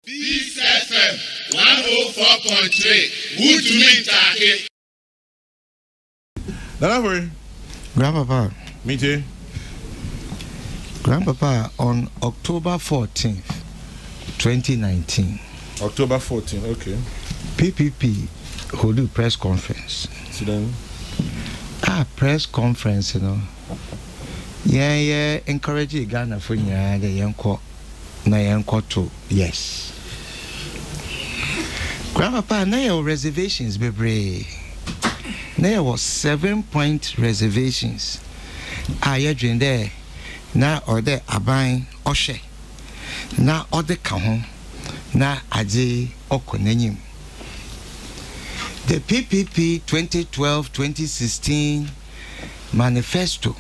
Peace FM 104.3. Who to meet Taki? Delivery. Grandpapa. Me too. Grandpapa, on October 14th, 2019. October 14th, okay. PPP hold a press conference. So then? Press conference, you know. Yeah, encourage Ghana for the yanko. Na yanko to yes. Grandpapa, na your reservations, baby. There was 7-point reservations. You drink there. Na ode aban oshe. Na ode kahon. Na aje okonenyim. The PPP 2012-2016 manifesto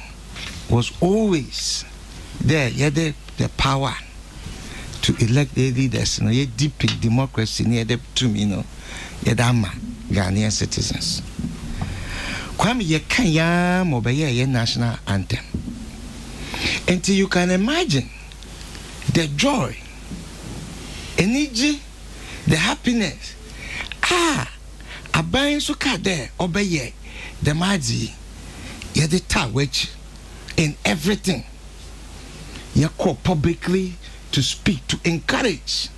was always there. You had the power to elect the leaders. You deep in democracy near the to me, Ghanaian citizens. Kwame ye kanya mobile ye national anthem. Until you can imagine the joy, energy, the happiness. Abayin suka there obeye the maji ye the tawech in everything. Ye call publicly to speak, to encourage.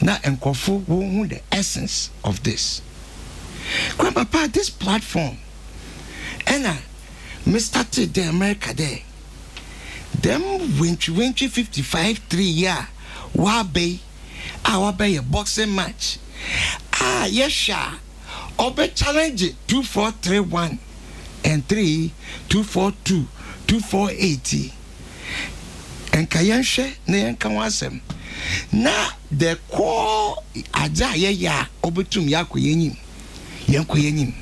Now enkofu who the essence of this. Grandpapa, this platform, and me started the America there. Them when 55 3 year wabe a boxing match. Yes, sure. Obe challenge 2431 and 3 242 2480. And kayanshe na yankawasem. Na the core aja ya obetum yako yenyim. Yanko yenyim.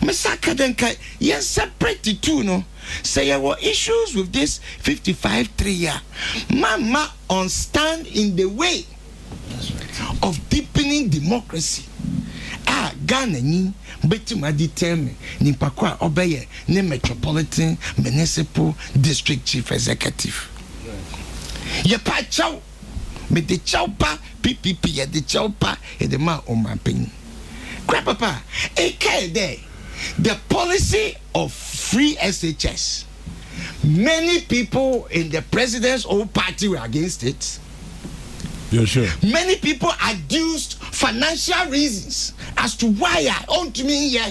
Mesaka denka yen separate the two no. Say there were issues with this 55 3 year. Mama on stand in the way of deepening democracy. Ghana ni betima determine ni pakwa obeye ni metropolitan municipal district chief executive. Ye pa chow me de chow pa PPP ye de chow pa e de ma o mampin. Grandpapa, there the policy of free SHS. Many people in the president's own party were against it. You're sure? Many people adduced financial reasons as to why I own to me here.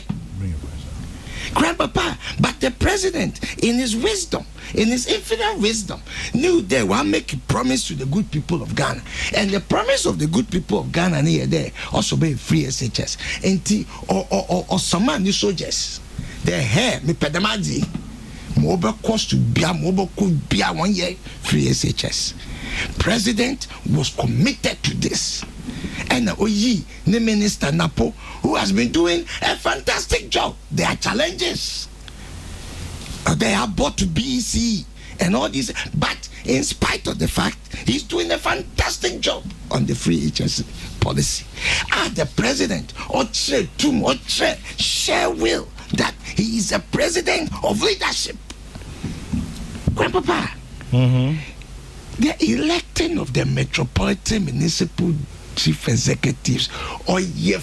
Grandpapa, but the president, in his wisdom, in his infinite wisdom, knew they will make a promise to the good people of Ghana. And the promise of the good people of Ghana near there also be free SHS. Or some man new soldiers. Their hair, me pedamaji. Mobile cost to be a mobile could be a 1 year free SHS. President was committed to this. And Oyi, the minister Napo, who has been doing a fantastic job. There are challenges. They are brought to BEC and all this. But in spite of the fact, he's doing a fantastic job on the free HSC policy. The president, share will that he is a president of leadership. Grandpapa, the electing of the metropolitan municipal chief executives or ye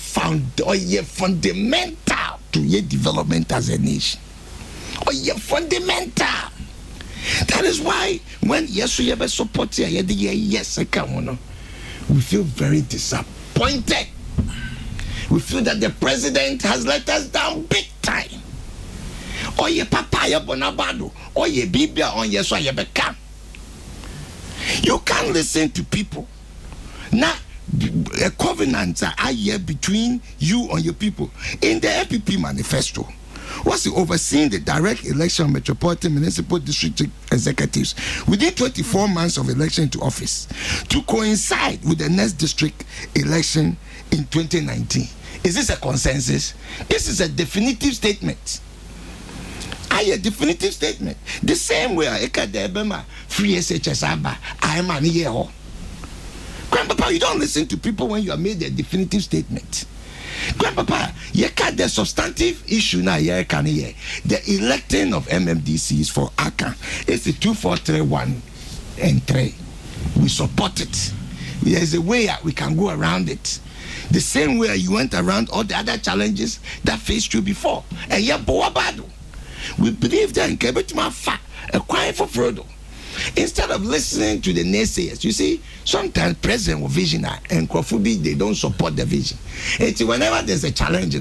fundamental to your development as a nation. Or ye fundamental. That is why when yes we ever support you, yes, we feel very disappointed. We feel that the president has let us down big time. Or ye papaya bonabado, or ye bibia on yes or ye become. You can't listen to people. Now, a covenant are here between you and your people. In the FPP manifesto, was overseeing the direct election of metropolitan municipal district executives within 24 months of election to office to coincide with the next district election in 2019. Is this a consensus? This is a definitive statement. A definitive statement. The same way I can free SHS I am an year. Grandpapa, you don't listen to people when you have made a definitive statement. Grandpapa, you can't the substantive issue now. The electing of MMDCs for ACA is the 2431 and 3. We support it. there's a way we can go around it. The same way you went around all the other challenges that faced you before. And yet, we believe that in Kebetuma a quiet for Frodo. Instead of listening to the naysayers, you see, sometimes president or visionary and Kofubi, they don't support the vision. And whenever there's a challenge,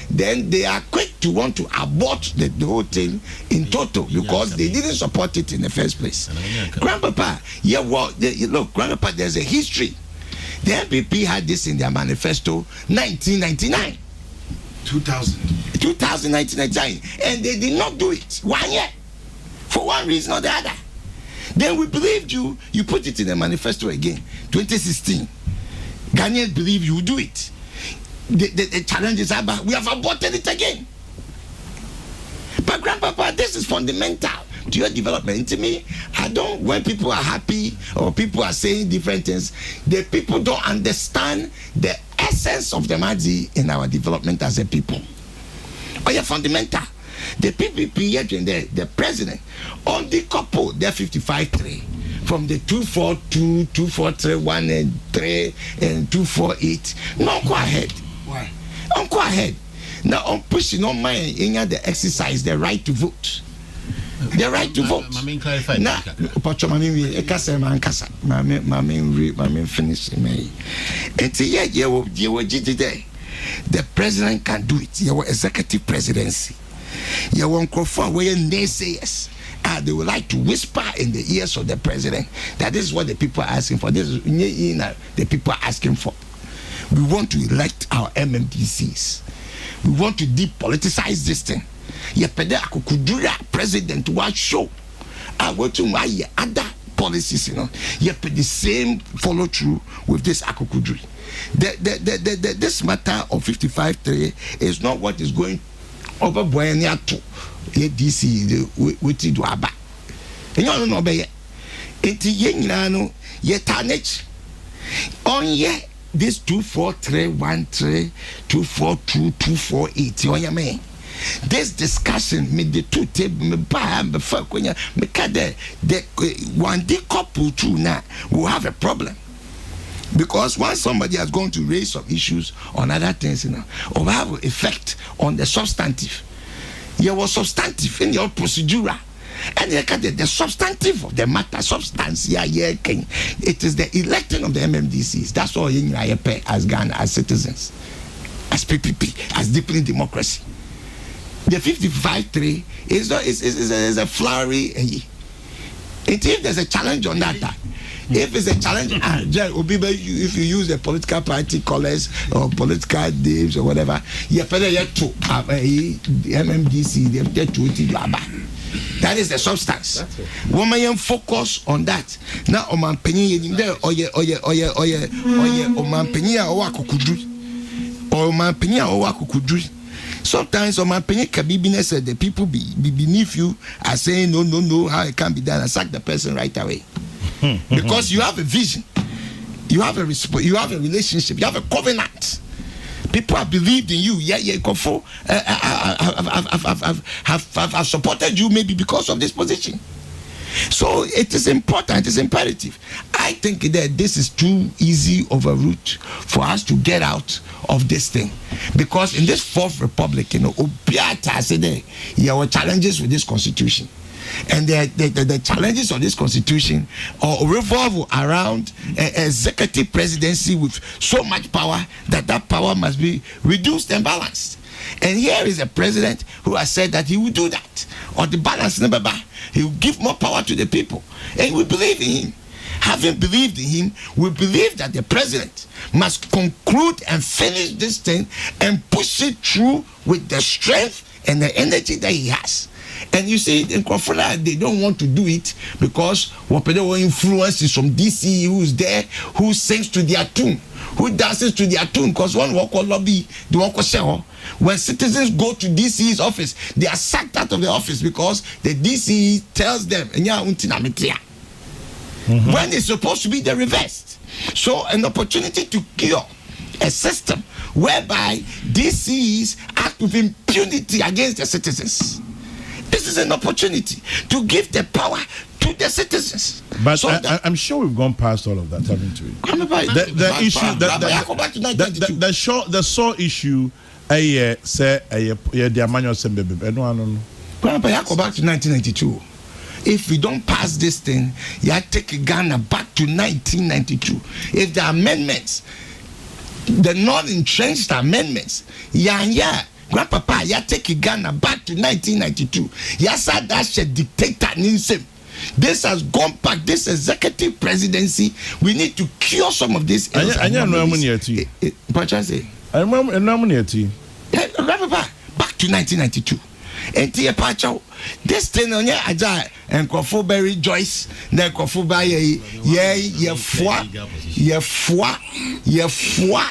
then they are quick to want to abort the whole thing in total because they didn't support it in the first place. Grandpapa, look, Grandpapa, there's a history. The NPP had this in their manifesto 1999. 1999. And they did not do it 1 year. For one reason or the other. Then we believed you put it in the manifesto again. 2016. Ghanaians believe you will do it. The challenges are back. We have aborted it again. But Grandpapa, this is fundamental to your development. To me, when people are happy or people are saying different things, the people don't understand the essence of the Madzi in our development as a people. Oh, yeah, fundamental. The PPP, the president, on the couple, they're 55-3. From the 242, 243, 1 and 3, and 248. No, go ahead. Why? Go ahead. Now, I'm pushing on my the exercise, the right to vote. The right to vote. I mean, clarify. Now, finish me. The president can do it. Your executive presidency. You won't go for where naysayers. They would like to whisper in the ears of the president that this is what the people are asking for. This is the people are asking for. We want to elect our MMDCs. We want to depoliticize this thing. Yepede akukudura president wa show. What to my other policies, Yepede the same follow through with this akukuduri. This matter of 55-3 is not what is going over Boyania to DC with do aba. And you know be enti yenano ye tarnish on ye this 24313 242 248 on your man. This discussion made the two table me buy before when you me the one day couple too now will have a problem. Because once somebody has gone to raise some issues on other things, or have an effect on the substantive. There was substantive in your procedure. And the substantive of the matter, substance, it is the electing of the MMDCs. That's all you pay as Ghana, as citizens, as PPP, as deepening democracy. The 55-3 is a flowery. If there's a challenge on that, if it's a challenge, if you use the political party colors or political names or whatever, you better get to MMDC, that is the substance. Woman focus on that. Now, Oman Penny, Oman Penny, Oman Penny, sometimes Oman Penny can be said the people be beneath you are saying no, how it can be done, and sack the person right away. Because you have a vision, you have a relationship, you have a covenant. People have believed in you. Have supported you maybe because of this position. So it is important, it is imperative. I think that this is too easy of a route for us to get out of this thing. Because in this fourth republic, there were challenges with this constitution. And the challenges of this constitution revolve around an executive presidency with so much power that power must be reduced and balanced. And here is a president who has said that he will do that. Or the balance never back. He will give more power to the people. And we believe in him. Having believed in him, we believe that the president must conclude and finish this thing and push it through with the strength and the energy that he has. And you see, in Kofuna, they don't want to do it because whatever influence is from DC who is there, who sings to their tune, who dances to their tune. Because one walk or lobby, the walk or shell. When citizens go to DC's office, they are sacked out of the office because the DC tells them, when it's supposed to be the reverse. So, an opportunity to cure a system whereby DCs act with impunity against the citizens. This is an opportunity to give the power to the citizens. But So I'm sure we've gone past all of that, haven't we? the issue, the sore issue, say, the Emmanuel Sembe, no. Grandpa, you go back to 1992. If we don't pass this thing, you take Ghana back to 1992. If the amendments, the non-entrenched amendments, Grandpapa, you take Ghana back to 1992. Said that's a dictator Ninsem. This has gone back. This executive presidency, we need to cure some of this. I know money at you. But I say, I remember money at you. Grandpapa, back to 1992. And Tia Pacho, this thing on your Aja and Kofoberry Joyce, then Kofoba, ye foi,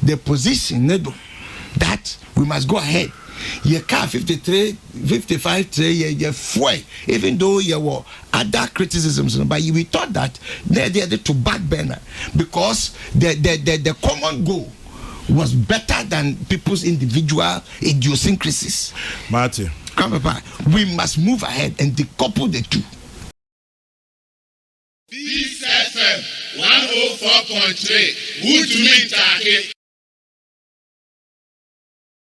the position that we must go ahead. Ye car 53, 55, ye foi, even though ye were other criticisms, but we thought that they're to backburner because the common goal was better than people's individual idiosyncrasies. Marty, come back. We must move ahead and decouple the two. Peace FM 104.3. Who to meet